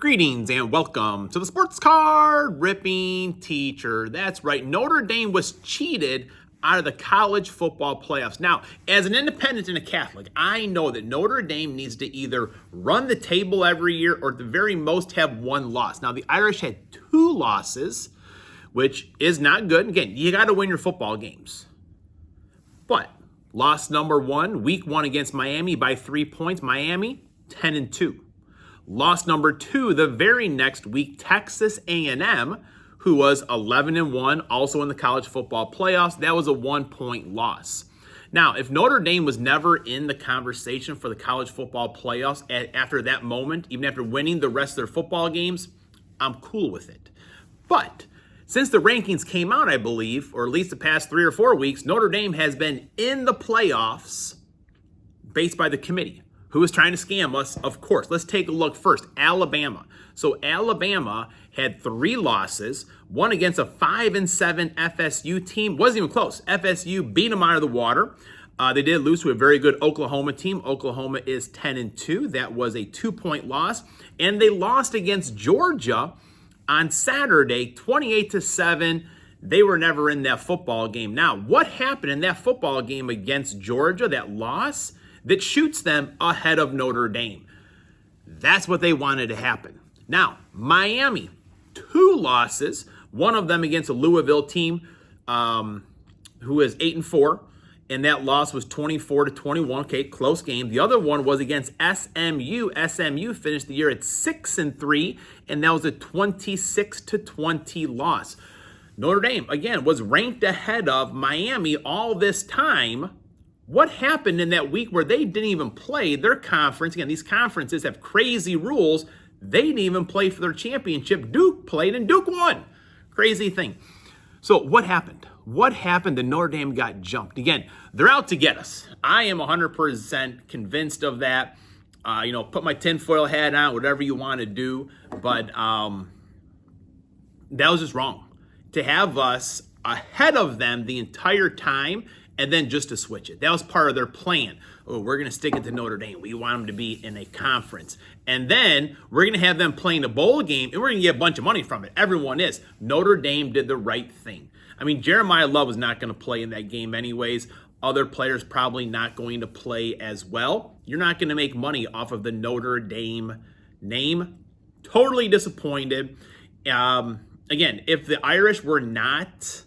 Greetings and welcome to the Sports Card Ripping Teacher. That's right, Notre Dame was cheated out of the college football playoffs. Now, as an independent and a Catholic, I know that Notre Dame needs to either run the table every year or at the very most have one loss. Now, the Irish had 2 losses, which is not good. Again, you got to win your football games. But loss number 1, week 1 against Miami by 3 points. Miami, 10-2. Loss number 2, the very next week, Texas A&M, who was 11-1, also in the college football playoffs. That was a 1-point loss. Now, if Notre Dame was never in the conversation for the college football playoffs after that moment, even after winning the rest of their football games, I'm cool with it. But since the rankings came out, I believe, or at least the past 3 or 4 weeks, Notre Dame has been in the playoffs based by the committee. Who is trying to scam us? Of course. Let's take a look first. Alabama. So Alabama had 3 losses, one against a 5-7 FSU team. Wasn't even close. FSU beat them out of the water. They did lose to a very good Oklahoma team. Oklahoma is 10-2. That was a 2-point loss. And they lost against Georgia on Saturday, 28-7. They were never in that football game. Now, what happened in that football game against Georgia, that loss, that shoots them ahead of Notre Dame? That's what they wanted to happen. Now, Miami, 2 losses, one of them against a Louisville team who is 8-4, and that loss was 24-21. Okay, close game. The other one was against SMU. SMU finished the year at 6-3, and that was a 26-20 loss. Notre Dame, again, was ranked ahead of Miami all this time. What happened in that week where they didn't even play their conference? Again, these conferences have crazy rules. They didn't even play for their championship. Duke played and Duke won. Crazy thing. So what happened? What happened that Notre Dame got jumped? Again, they're out to get us. I am 100% convinced of that. Put my tinfoil hat on, whatever you want to do. But that was just wrong. To have us ahead of them the entire time and then just to switch it. That was part of their plan. Oh, we're going to stick it to Notre Dame. We want them to be in a conference. And then we're going to have them playing a bowl game, and we're going to get a bunch of money from it. Everyone is. Notre Dame did the right thing. I mean, Jeremiah Love was not going to play in that game anyways. Other players probably not going to play as well. You're not going to make money off of the Notre Dame name. Totally disappointed. Again, if the Irish were not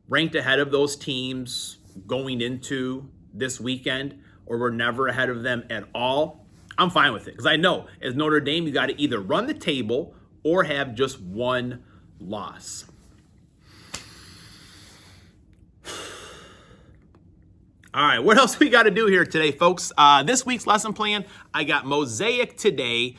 ranked ahead of those teams going into this weekend, or we're never ahead of them at all, I'm fine with it. Because I know, as Notre Dame, you got to either run the table or have just one loss. All right, what else we got to do here today, folks? This week's lesson plan, I got Mosaic today.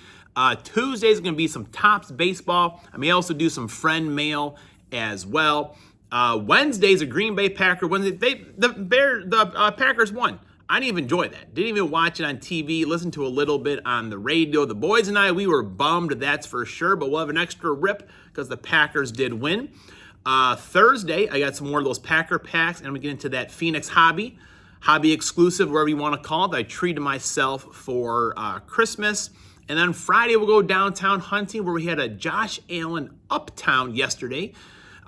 Tuesday is going to be some Tops baseball. I may also do some friend mail as well. Wednesday's a Green Bay Packer Wednesday. The Packers won. I didn't even enjoy that. Didn't even watch it on TV. Listened to a little bit on the radio. The boys and I, we were bummed, that's for sure. But we'll have an extra rip because the Packers did win. Thursday, I got some more of those Packer packs, and I'm going to get into that Phoenix hobby exclusive, whatever you want to call it, that I treated myself for Christmas. And then Friday, we'll go downtown hunting, where we had a Josh Allen Uptown yesterday,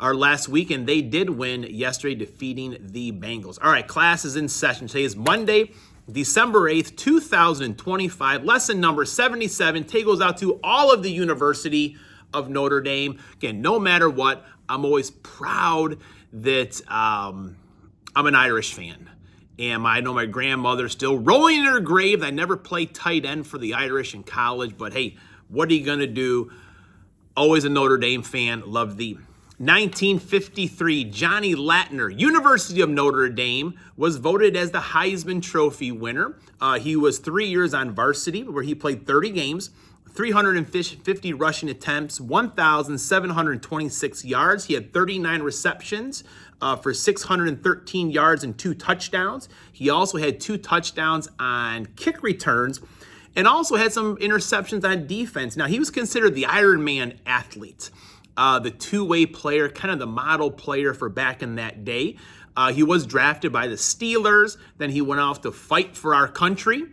or last week, and they did win yesterday, defeating the Bengals. All right, class is in session. Today is Monday, December 8th, 2025. Lesson number 77. Today goes out to all of the University of Notre Dame. Again, no matter what, I'm always proud that I'm an Irish fan. And I know my grandmother's still rolling in her grave. I never played tight end for the Irish in college, but hey, what are you going to do? Always a Notre Dame fan. Love thee. 1953, Johnny Latner, University of Notre Dame, was voted as the Heisman Trophy winner. He was 3 years on varsity, where he played 30 games, 350 rushing attempts, 1,726 yards. He had 39 receptions for 613 yards and 2 touchdowns. He also had 2 touchdowns on kick returns and also had some interceptions on defense. Now, he was considered the Iron Man athlete. The two-way player, kind of the model player for back in that day. He was drafted by the Steelers. Then he went off to fight for our country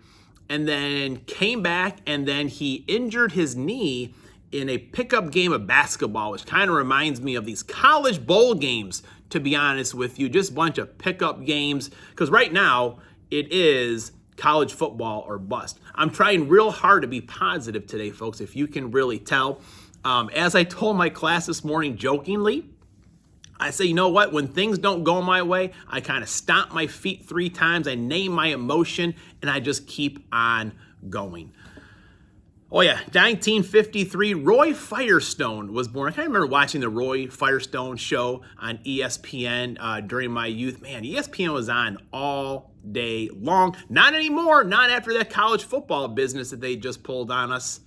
and then came back, and then he injured his knee in a pickup game of basketball, which kind of reminds me of these college bowl games, to be honest with you. Just a bunch of pickup games, because right now it is college football or bust. I'm trying real hard to be positive today, folks, if you can really tell. As I told my class this morning jokingly, I say, you know what? When things don't go my way, I kind of stomp my feet 3 times, I name my emotion, and I just keep on going. Oh yeah, 1953, Roy Firestone was born. I kind of remember watching the Roy Firestone show on ESPN during my youth. Man, ESPN was on all day long. Not anymore, not after that college football business that they just pulled on us.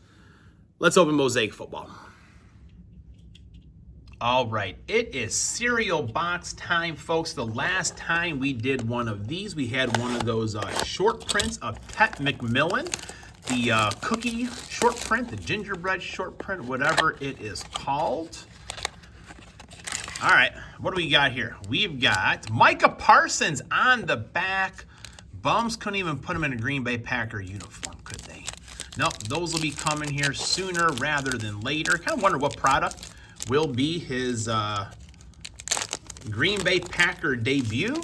Let's open Mosaic Football. All right, it is cereal box time, folks. The last time we did one of these, we had one of those short prints of Pet McMillan. The cookie short print, the gingerbread short print, whatever it is called. All right, what do we got here? We've got Micah Parsons on the back. Bums couldn't even put him in a Green Bay Packer uniform, could they? Nope, those will be coming here sooner rather than later. Kind of wonder what product will be his Green Bay Packer debut.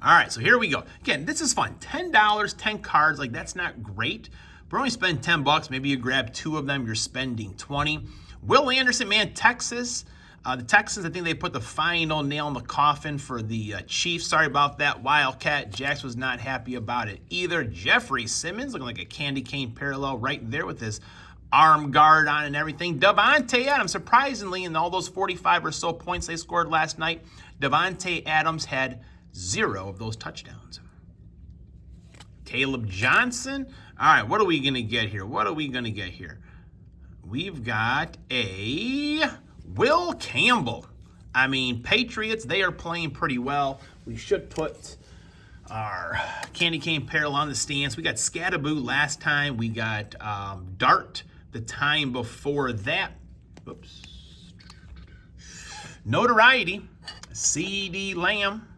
All right, so here we go. Again, this is fun. $10, 10 cards, like that's not great. But only spend $10, maybe you grab 2 of them, you're spending 20. Will Anderson, man, Texas. The Texans, I think they put the final nail in the coffin for the Chiefs. Sorry about that, Wildcat. Jax was not happy about it either. Jeffrey Simmons, looking like a candy cane parallel right there with his arm guard on and everything. Davante Adams, surprisingly, in all those 45 or so points they scored last night, Davante Adams had 0 of those touchdowns. Caleb Johnson. All right, what are we going to get here? We've got a Will Campbell. I mean, Patriots, they are playing pretty well. We should put our candy cane parallel on the stands. We got Scattaboo last time. We got Dart the time before that. Oops. Notoriety, C.D. Lamb,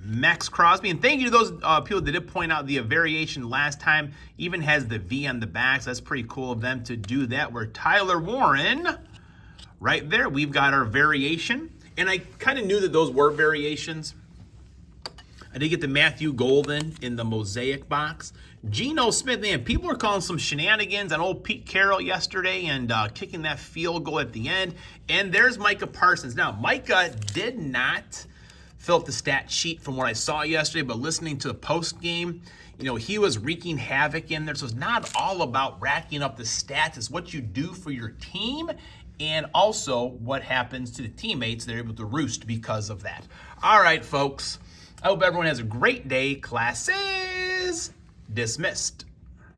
Max Crosby, and thank you to those people that did point out the variation last time. Even has the V on the back, so that's pretty cool of them to do that. Where Tyler Warren, right there, we've got our variation. And I kind of knew that those were variations. I did get the Matthew Golden in the Mosaic box. Geno Smith, man, people were calling some shenanigans on old Pete Carroll yesterday and kicking that field goal at the end. And there's Micah Parsons. Now, Micah did not fill up the stat sheet from what I saw yesterday, but listening to the post game, he was wreaking havoc in there. So it's not all about racking up the stats. It's what you do for your team and also what happens to the teammates. They're able to roost because of that. All right, folks. I hope everyone has a great day. Class is dismissed.